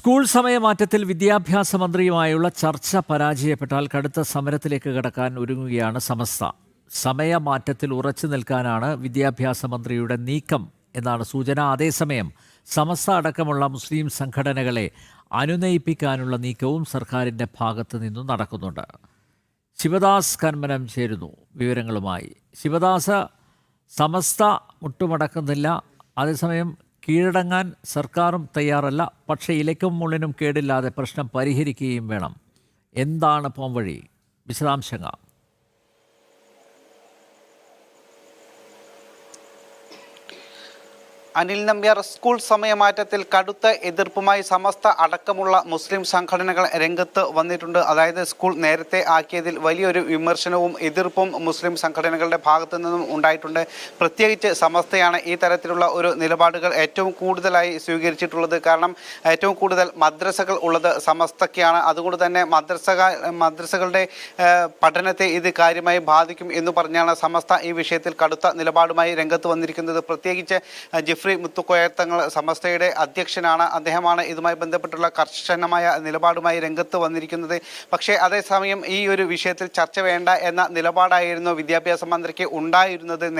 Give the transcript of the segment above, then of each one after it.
School സമയമാറ്റത്തിൽ വിദ്യാഭ്യാസ മന്ത്രിയുമായുള്ള ചർച്ച പരാജയപ്പെട്ടാൽ കടുത്ത സമരത്തിലേക്ക് കടക്കാൻ ഒരുങ്ങുകയാണ് സമസ്ത. സമയമാറ്റത്തിൽ ഉറച്ചു നിൽക്കാനാണ് വിദ്യാഭ്യാസ മന്ത്രിയുടെ നീക്കം എന്നാണ് സൂചന. അതേസമയം സമസ്ത അടക്കമുള്ള മുസ്ലിം സംഘടനകളെ അനുനയിപ്പിക്കാനുള്ള നീക്കവും സർക്കാരിൻ്റെ ഭാഗത്തു നിന്നും നടക്കുന്നുണ്ട്. ശിവദാസ് കന്മനം ചേരുന്നു വിവരങ്ങളുമായി. ശിവദാസ്, സമസ്ത മുട്ടുമടക്കുന്നില്ല, അതേസമയം കീഴടങ്ങാൻ സർക്കാരും തയ്യാറല്ല. പക്ഷേ ഇലയ്ക്കും മുള്ളിനും കേടില്ലാതെ പ്രശ്നം പരിഹരിക്കുകയും വേണം. എന്താണ് പോംവഴി? വിശദാംശങ്ങൾ. അനിൽ നമ്പ്യാർ, സ്കൂൾ സമയമാറ്റത്തിൽ കടുത്ത എതിർപ്പുമായി സമസ്ത അടക്കമുള്ള മുസ്ലിം സംഘടനകൾ രംഗത്ത് വന്നിട്ടുണ്ട്. അതായത് സ്കൂൾ നേരത്തെ ആക്കിയതിൽ വലിയൊരു വിമർശനവും എതിർപ്പും മുസ്ലിം സംഘടനകളുടെ ഭാഗത്തു നിന്നും ഉണ്ടായിട്ടുണ്ട്. പ്രത്യേകിച്ച് സമസ്തയാണ് ഈ തരത്തിലുള്ള ഒരു നിലപാടുകൾ ഏറ്റവും കൂടുതലായി സ്വീകരിച്ചിട്ടുള്ളത്. കാരണം ഏറ്റവും കൂടുതൽ മദ്രസകൾ ഉള്ളത് സമസ്തയ്ക്കാണ്. അതുകൊണ്ട് തന്നെ മദ്രസകളുടെ പഠനത്തെ ഇത് കാര്യമായി ബാധിക്കും എന്ന് പറഞ്ഞാണ് സമസ്ത ഈ വിഷയത്തിൽ കടുത്ത നിലപാടുമായി രംഗത്ത് വന്നിരിക്കുന്നത്. പ്രത്യേകിച്ച് ജിഫ്രി മുത്തുക്കോയ തങ്ങൾ സമസ്തയുടെ അധ്യക്ഷനാണ്. അദ്ദേഹമാണ് ഇതുമായി ബന്ധപ്പെട്ടുള്ള കർശനമായ നിലപാടുമായി രംഗത്ത് വന്നിരിക്കുന്നത്. പക്ഷേ അതേസമയം ഈ ഒരു വിഷയത്തിൽ ചർച്ച വേണ്ട എന്ന നിലപാടായിരുന്നു വിദ്യാഭ്യാസ മന്ത്രിക്ക്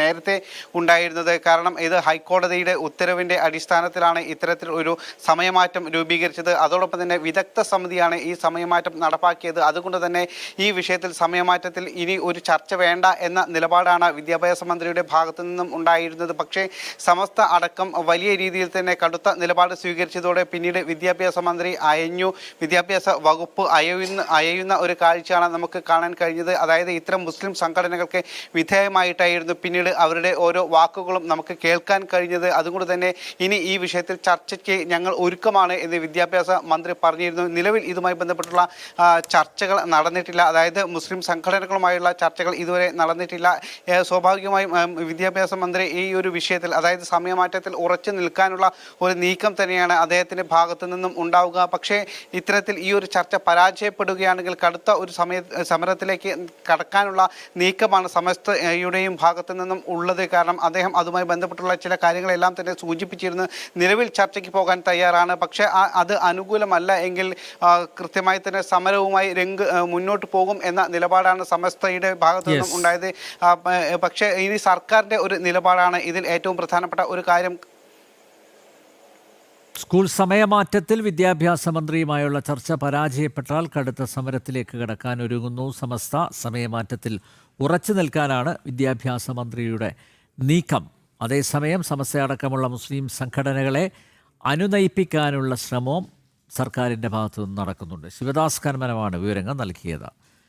നേരത്തെ ഉണ്ടായിരുന്നത്. കാരണം ഇത് ഹൈക്കോടതിയുടെ ഉത്തരവിൻ്റെ അടിസ്ഥാനത്തിലാണ് ഇത്തരത്തിൽ ഒരു സമയമാറ്റം രൂപീകരിച്ചത്. അതോടൊപ്പം തന്നെ വിദഗ്ധ സമിതിയാണ് ഈ സമയമാറ്റം നടപ്പാക്കിയത്. അതുകൊണ്ട് തന്നെ ഈ വിഷയത്തിൽ സമയമാറ്റത്തിൽ ഇനി ഒരു ചർച്ച വേണ്ട എന്ന നിലപാടാണ് വിദ്യാഭ്യാസ മന്ത്രിയുടെ ഭാഗത്തു നിന്നും ഉണ്ടായിരുന്നത്. പക്ഷേ സമസ്ത അടക്കം വലിയ രീതിയിൽ തന്നെ കടുത്ത നിലപാട് സ്വീകരിച്ചതോടെ പിന്നീട് വിദ്യാഭ്യാസ മന്ത്രി വിദ്യാഭ്യാസ വകുപ്പ് അയയുന്ന ഒരു കാഴ്ചയാണ് നമുക്ക് കാണാൻ കഴിഞ്ഞത്. അതായത് ഇത്തരം മുസ്ലിം സംഘടനകൾക്ക് വിധേയമായിട്ടായിരുന്നു പിന്നീട് അവരുടെ ഓരോ വാക്കുകളും നമുക്ക് കേൾക്കാൻ കഴിഞ്ഞത്. അതുകൊണ്ട് തന്നെ ഇനി ഈ വിഷയത്തിൽ ചർച്ചയ്ക്ക് ഞങ്ങൾ ഒരുക്കമാണ് എന്ന് വിദ്യാഭ്യാസ മന്ത്രി പറഞ്ഞിരുന്നു. നിലവിൽ ഇതുമായി ബന്ധപ്പെട്ടുള്ള ചർച്ചകൾ നടന്നിട്ടില്ല. അതായത് മുസ്ലിം സംഘടനകളുമായുള്ള ചർച്ചകൾ ഇതുവരെ നടന്നിട്ടില്ല. സ്വാഭാവികമായും വിദ്യാഭ്യാസ മന്ത്രി ഈ ഒരു വിഷയത്തിൽ, അതായത് സമയമാറ്റത്തിൽ ഉറച്ചു നിൽക്കാനുള്ള ഒരു നീക്കം തന്നെയാണ് അദ്ദേഹത്തിൻ്റെ ഭാഗത്തു നിന്നും ഉണ്ടാവുക. പക്ഷേ ഇത്തരത്തിൽ ഈ ഒരു ചർച്ച പരാജയപ്പെടുകയാണെങ്കിൽ കടുത്ത ഒരു സമരത്തിലേക്ക് കടക്കാനുള്ള നീക്കമാണ് സമസ്തയുടെയും ഭാഗത്തു നിന്നും ഉള്ളത്. കാരണം അദ്ദേഹം അതുമായി ബന്ധപ്പെട്ടുള്ള ചില കാര്യങ്ങളെല്ലാം തന്നെ സൂചിപ്പിച്ചിരുന്നു. നിലവിൽ ചർച്ചയ്ക്ക് പോകാൻ തയ്യാറാണ്. പക്ഷേ അത് അനുകൂലമല്ല എങ്കിൽ കൃത്യമായി തന്നെ സമരവുമായി മുന്നോട്ട് പോകും എന്ന നിലപാടാണ് സമസ്തയുടെ ഭാഗത്തു നിന്നും ഉണ്ടായത്. പക്ഷേ ഇനി സർക്കാരിൻ്റെ ഒരു നിലപാടാണ് ഇതിൽ ഏറ്റവും പ്രധാനപ്പെട്ട ഒരു കാര്യം. സ്കൂൾ സമയമാറ്റത്തിൽ വിദ്യാഭ്യാസ മന്ത്രിയുമായുള്ള ചർച്ച പരാജയപ്പെട്ടാൽ കടുത്ത സമരത്തിലേക്ക് കടക്കാൻ ഒരുങ്ങുന്നു സമസ്ത. സമയമാറ്റത്തിൽ ഉറച്ചു നിൽക്കാനാണ് വിദ്യാഭ്യാസ മന്ത്രിയുടെ നീക്കം. അതേസമയം സമസ്തയടക്കമുള്ള മുസ്ലിം സംഘടനകളെ അനുനയിപ്പിക്കാനുള്ള ശ്രമവും സർക്കാരിൻ്റെ ഭാഗത്തു നിന്ന് നടക്കുന്നുണ്ട്. ശിവദാസ് കന്മനമാണ് വിവരങ്ങൾ നൽകിയത്.